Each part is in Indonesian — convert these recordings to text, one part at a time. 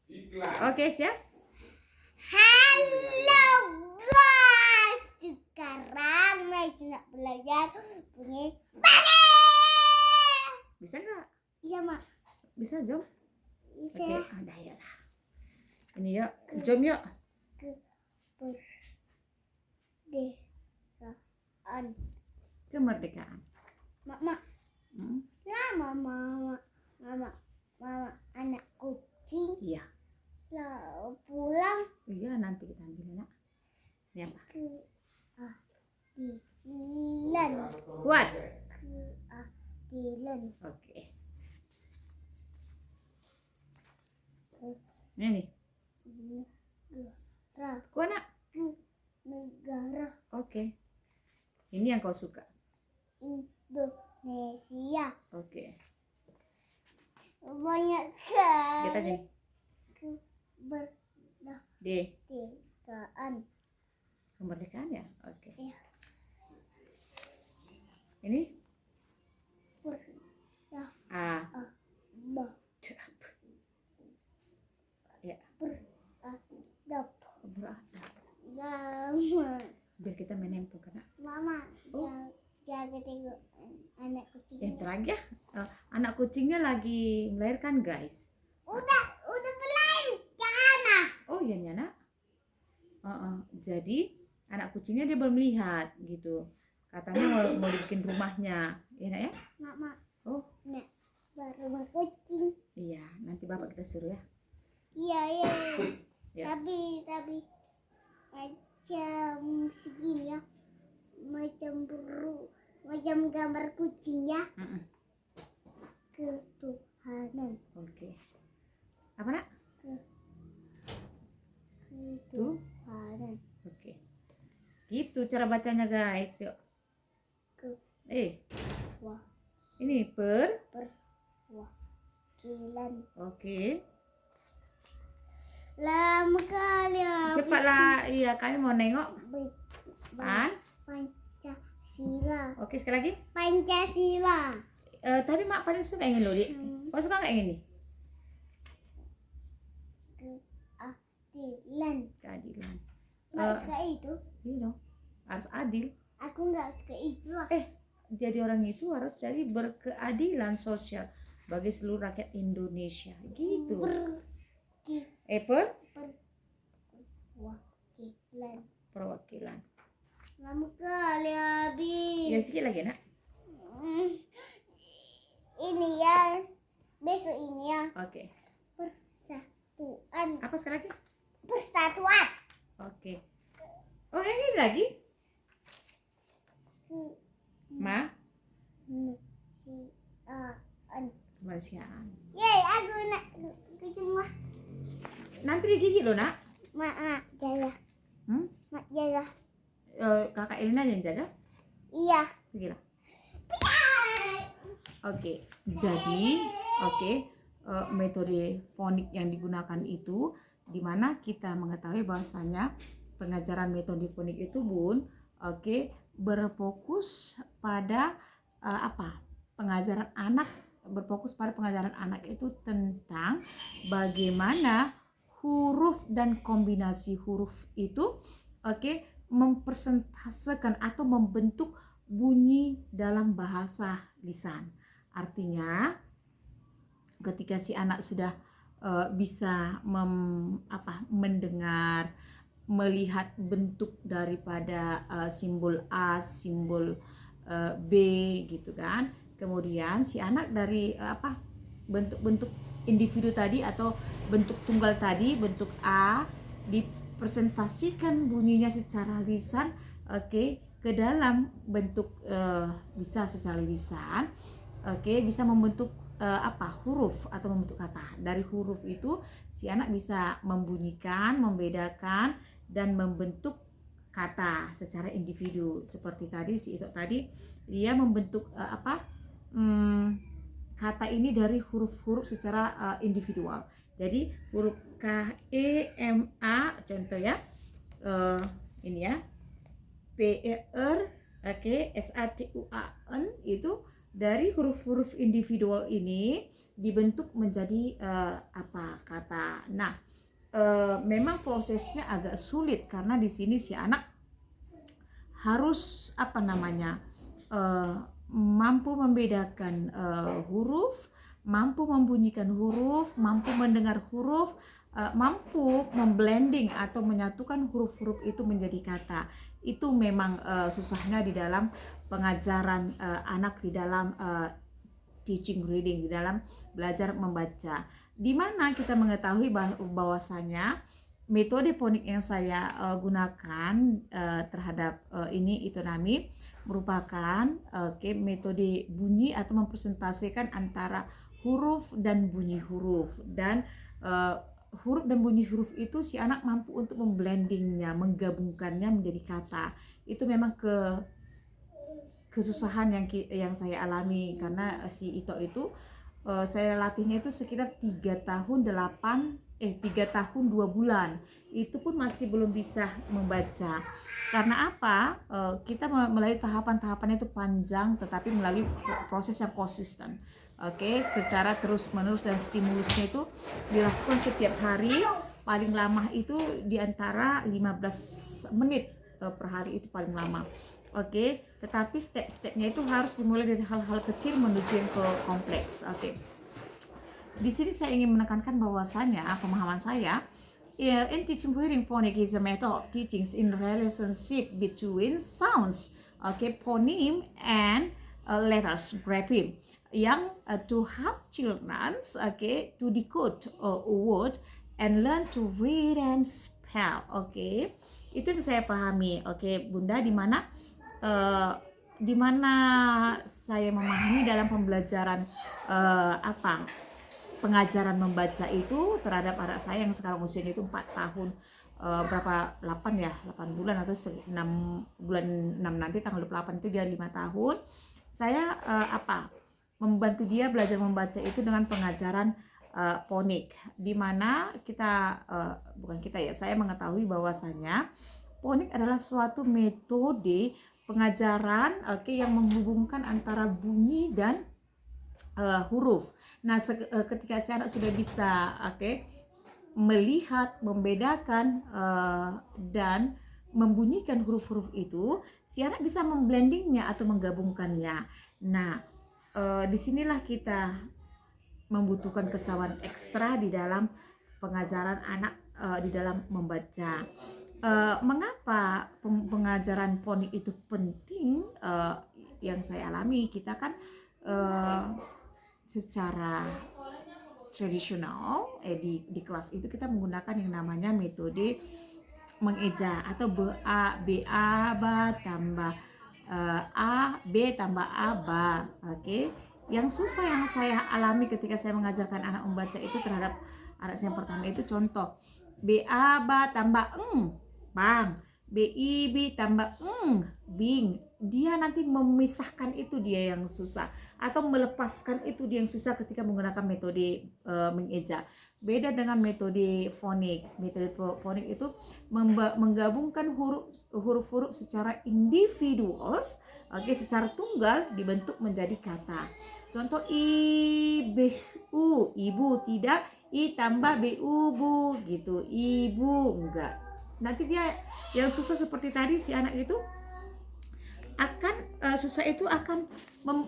Oke, siap? Halo guys, sekarang Maisy nak belajar bunyi balik. Bisa nggak? Iya mak. Bisa, Jom? Bisa. Oke, ada ya lah. Ini yuk, Jom yuk. Kemerdekaan. Kemerdekaan. Mak. Hmm? Lama mama anak kucing. Iya. Lah pulang Iya, nanti kita ambil nak. Ini apa? keadilan. Kuat. Keadilan. Oke. Ini nih. Negara. Kuat nak. Negara Oke. Ini yang kau suka. Indonesia. Oke. Banyak Sedikit aja kali nih. kemerdekaan. Kemerdekaan ya? Oke. Iya. Ini Beradab. A. Ya. Beradab. Beradab. Lama. Biar kita main handphone karena. Mama, Oh. jaga tengok anak kucing. Lagi ya. Anak kucingnya lagi melahirkan, guys. Udah pelan. Oh iya nak. Jadi anak kucingnya dia belum melihat gitu. Katanya mau bikin rumahnya, ya nak ya? Mama. Oh Nak baru kucing. iya, nanti bapak kita suruh ya. Iya. Ya. Tapi macam segini ya. Macam gambar kucing ya. Ketuhanan. Oke. Apa nak? Ketuhanan. Oke. Gitu cara bacanya, guys. Yuk. Wah, Ini perwakilan. Oke. Lama kali ya. Cepatlah. Iya, kami mau nengok. Pancasila. Oke, sekali lagi. Pancasila. Tapi mak paling suka yang ini loh, Dik. Kau suka nggak yang ini? Keadilan. Nggak suka itu. Iya dong. Harus adil. Aku nggak suka itu lah. Jadi orang itu harus jadi berkeadilan sosial bagi seluruh rakyat Indonesia. Gitu. Perwakilan. Lama kali habis. Ya sedikit lagi nak. Ini ya. Besok ini ya. Oke. Persatuan. Apa sekali lagi? Persatuan. Oke. Oh yang ini lagi? Kemanusiaan. Yeay, aku nak kucing mah. Nanti digigit loh nak. Mak jaga. Mak jaga. Kakak Elina yang jaga. Iya. Segila. Oke. Jadi metode fonik yang digunakan itu dimana kita mengetahui bahwasanya pengajaran metode fonik itu berfokus pada pengajaran anak, berfokus pada pengajaran anak itu tentang bagaimana huruf dan kombinasi huruf itu mempresentasekan atau membentuk bunyi dalam bahasa lisan. Artinya ketika si anak sudah bisa mendengar, melihat bentuk daripada simbol A, simbol B gitu kan. Kemudian si anak dari bentuk-bentuk individu tadi atau bentuk tunggal tadi, bentuk A dipresentasikan bunyinya secara lisan ke dalam bentuk bisa secara lisan bisa membentuk huruf atau membentuk kata. Dari huruf itu si anak bisa membunyikan, membedakan dan membentuk kata secara individu. Seperti tadi si Ito tadi dia membentuk kata ini dari huruf-huruf secara individual. Jadi huruf K, E, M, A contoh ya. Ini ya. P, E, R, S, A, T, U, A, N itu dari huruf-huruf individual ini dibentuk menjadi kata. Nah, memang prosesnya agak sulit karena di sini si anak harus mampu membedakan huruf, mampu membunyikan huruf, mampu mendengar huruf, mampu memblending atau menyatukan huruf-huruf itu menjadi kata. Itu memang susahnya di dalam pengajaran anak di dalam teaching reading, di dalam belajar membaca. Di mana kita mengetahui bahwasanya metode fonik yang saya gunakan terhadap ini Itonami merupakan metode bunyi atau mempresentasikan antara huruf dan bunyi huruf, dan huruf dan bunyi huruf itu si anak mampu untuk memblendingnya, menggabungkannya menjadi kata. Itu memang kesusahan yang saya alami karena si Ito itu saya latihnya itu sekitar 3 tahun 2 bulan, itu pun masih belum bisa membaca. Karena apa? Kita melalui tahapan-tahapannya itu panjang, tetapi melalui proses yang konsisten. Secara terus menerus, dan stimulusnya itu dilakukan setiap hari, paling lama itu di antara 15 menit per hari, itu paling lama. Tetapi step-stepnya itu harus dimulai dari hal-hal kecil menuju yang ke kompleks. Di sini saya ingin menekankan bahwasanya pemahaman saya, in teaching reading phonics is a method of teaching in relationship between sounds, phoneme and letters, grapheme, yang to help children, to decode a word and learn to read and spell. Itu yang saya pahami. Bunda, di mana saya memahami dalam pembelajaran pengajaran membaca itu terhadap anak saya yang sekarang usianya itu 4 tahun, 8 bulan atau 6 bulan 6 nanti tanggal 28 itu dia 5 tahun. Saya membantu dia belajar membaca itu dengan pengajaran fonik, di mana saya mengetahui bahwasanya fonik adalah suatu metode pengajaran yang menghubungkan antara bunyi dan huruf. Nah, ketika si anak sudah bisa melihat, membedakan dan membunyikan huruf-huruf itu, si anak bisa memblendingnya atau menggabungkannya. Nah, disinilah kita membutuhkan kesabaran ekstra di dalam pengajaran anak di dalam membaca. Mengapa pengajaran fonik itu penting? Yang saya alami, kita kan secara tradisional di kelas itu kita menggunakan yang namanya metode mengeja atau ba tambah a, b tambah a, ba. Yang susah yang saya alami ketika saya mengajarkan anak membaca itu terhadap anak saya yang pertama itu, contoh ba tambah bang, bi tambah bing. Dia nanti memisahkan, itu dia yang susah, atau melepaskan itu dia yang susah ketika menggunakan metode mengeja. Beda dengan metode fonik. Metode fonik itu menggabungkan huruf-huruf secara individual, secara tunggal dibentuk menjadi kata. Contoh ibu, tidak i tambah bu bu gitu, ibu, enggak. Nanti dia yang susah seperti tadi si anak itu akan susah itu akan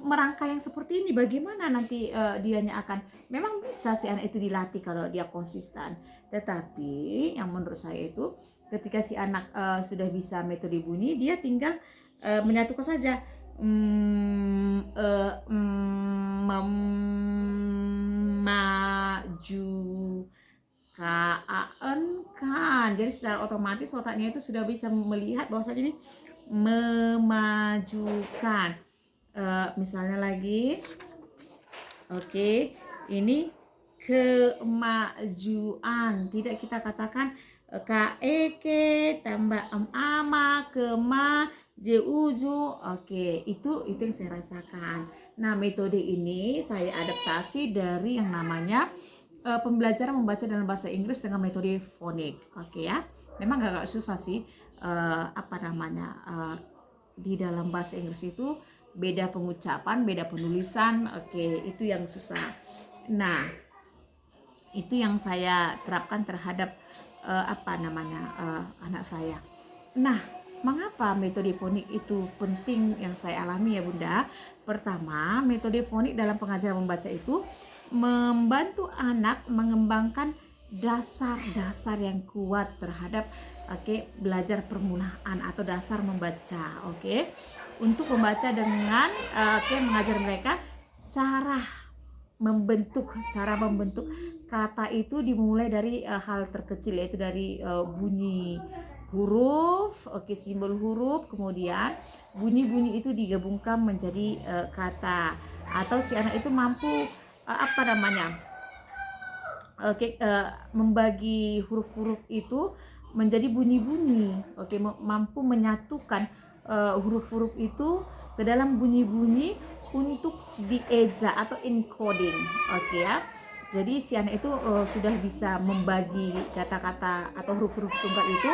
merangkai yang seperti ini. Bagaimana nanti dianya akan, memang bisa si anak itu dilatih kalau dia konsisten. Tetapi yang menurut saya itu ketika si anak sudah bisa metode bunyi, dia tinggal menyatukan saja maju kan. Jadi secara otomatis otaknya itu sudah bisa melihat bahwasanya ini memajukan. Misalnya lagi, ini kemajuan. Tidak kita katakan ke tambah ama kema jeuju. Itu yang saya rasakan. Nah, metode ini saya adaptasi dari yang namanya pembelajaran membaca dalam bahasa Inggris dengan metode fonik. Ya. Memang agak susah sih. Di dalam bahasa Inggris itu beda pengucapan, beda penulisan. Itu yang susah. Nah, Itu yang saya terapkan terhadap anak saya. Nah, mengapa metode fonik itu penting yang saya alami ya Bunda? Pertama, metode fonik dalam pengajaran membaca itu membantu anak mengembangkan dasar-dasar yang kuat terhadap belajar permulaan atau dasar membaca. Untuk membaca dengan mengajar mereka cara membentuk kata itu dimulai dari hal terkecil, yaitu dari bunyi huruf, simbol huruf, kemudian bunyi-bunyi itu digabungkan menjadi kata, atau si anak itu mampu membagi huruf-huruf itu menjadi bunyi-bunyi, mampu menyatukan huruf-huruf itu ke dalam bunyi-bunyi untuk dieja atau encoding, ya. Jadi si anak itu sudah bisa membagi kata-kata atau huruf-huruf tunggal itu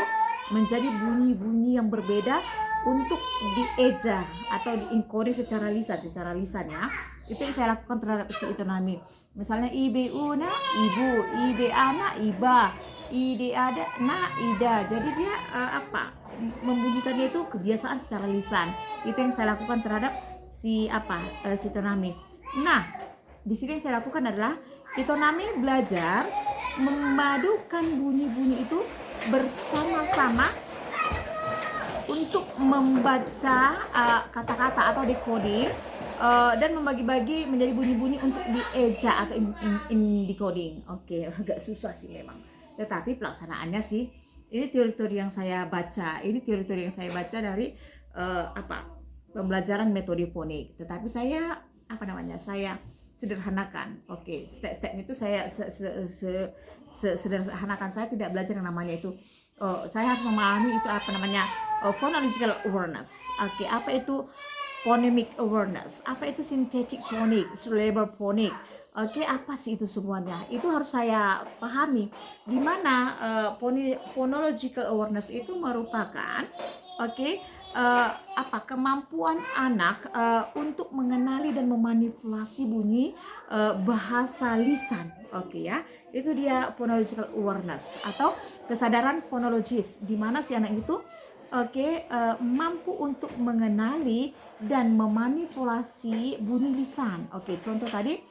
menjadi bunyi-bunyi yang berbeda untuk dieja atau di encoding secara lisan ya. Itu yang saya lakukan terhadap si Itonami. Misalnya ibu na ibu, ibe ana iba, ide ada na ida. Jadi dia membunyikannya itu kebiasaan secara lisan. Itu yang saya lakukan terhadap si Itonami. Nah, di sini yang saya lakukan adalah Itonami belajar memadukan bunyi-bunyi itu bersama-sama untuk membaca kata-kata atau decoding dan membagi-bagi menjadi bunyi-bunyi untuk dieja atau in decoding. Agak susah sih memang. Tetapi pelaksanaannya sih ini teori-teori yang saya baca. Ini teori-teori yang saya baca dari pembelajaran metode fonik. Tetapi saya saya sederhanakan. Step-stepnya itu saya sederhanakan. Saya tidak belajar yang namanya itu. Saya harus memahami itu phonological awareness. Apa itu phonemic awareness? Apa itu synthetic phonic, syllable phonic? Apa sih itu semuanya? Itu harus saya pahami. Di mana phonological awareness itu merupakan kemampuan anak untuk mengenali dan memanipulasi bunyi bahasa lisan. Ya. Itu dia phonological awareness atau kesadaran fonologis, di mana si anak itu mampu untuk mengenali dan memanipulasi bunyi lisan. Contoh tadi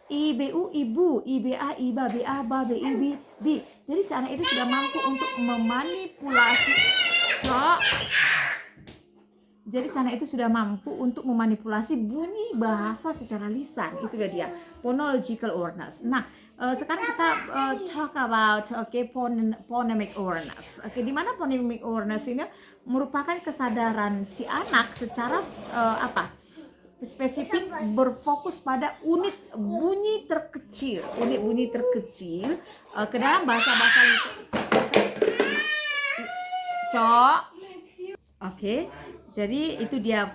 ibu ibu, iba iba, ba ba, bi bi. Jadi si anak itu sudah mampu untuk memanipulasi Jadi sana itu sudah mampu untuk memanipulasi bunyi bahasa secara lisan. Itu dia phonological awareness. Nah, sekarang kita talk about phonemic awareness. Di mana phonemic awareness ini merupakan kesadaran si anak secara spesifik berfokus pada unit bunyi terkecil ke dalam bahasa-bahasa Jadi itu dia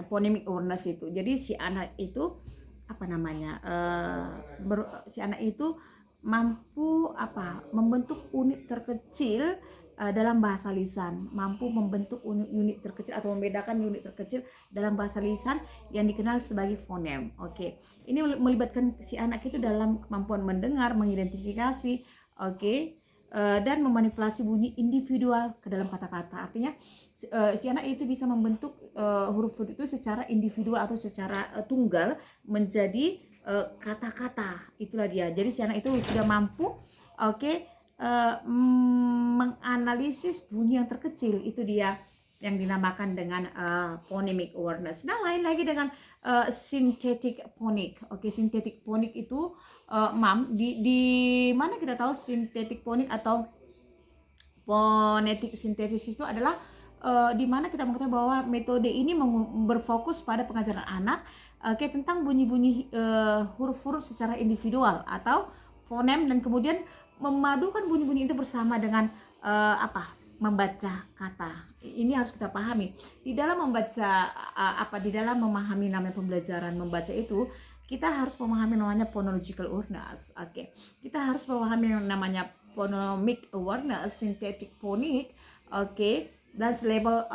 phonemic awareness itu. Jadi si anak itu si anak itu mampu membentuk unit terkecil dalam bahasa lisan, mampu membentuk unit terkecil atau membedakan unit terkecil dalam bahasa lisan yang dikenal sebagai fonem. Ini melibatkan si anak itu dalam kemampuan mendengar, mengidentifikasi, dan memanipulasi bunyi individual ke dalam kata-kata. Artinya si anak itu bisa membentuk huruf itu secara individual atau secara tunggal menjadi kata-kata. Itulah dia. Jadi si anak itu sudah mampu menganalisis bunyi yang terkecil. Itu dia yang dinamakan dengan phonemic awareness. Nah, lain lagi dengan synthetic phonic. Synthetic phonic itu di mana kita tahu synthetic phonic atau phonetic synthesis itu adalah di mana kita mengetahui bahwa metode ini berfokus pada pengajaran anak tentang bunyi-bunyi huruf-huruf secara individual atau fonem, dan kemudian memadukan bunyi-bunyi itu bersama dengan membaca kata. Ini harus kita pahami. Di dalam membaca di dalam memahami namanya pembelajaran membaca itu, kita harus memahami namanya phonological awareness. Kita harus memahami yang namanya phonemic awareness, synthetic phonic, dan syllable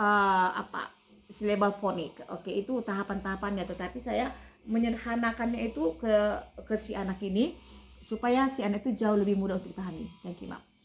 phonic. Itu tahapan-tahapannya, tetapi saya menyederhanakannya itu ke si anak ini supaya si anak itu jauh lebih mudah untuk dipahami. Thank you, Mak.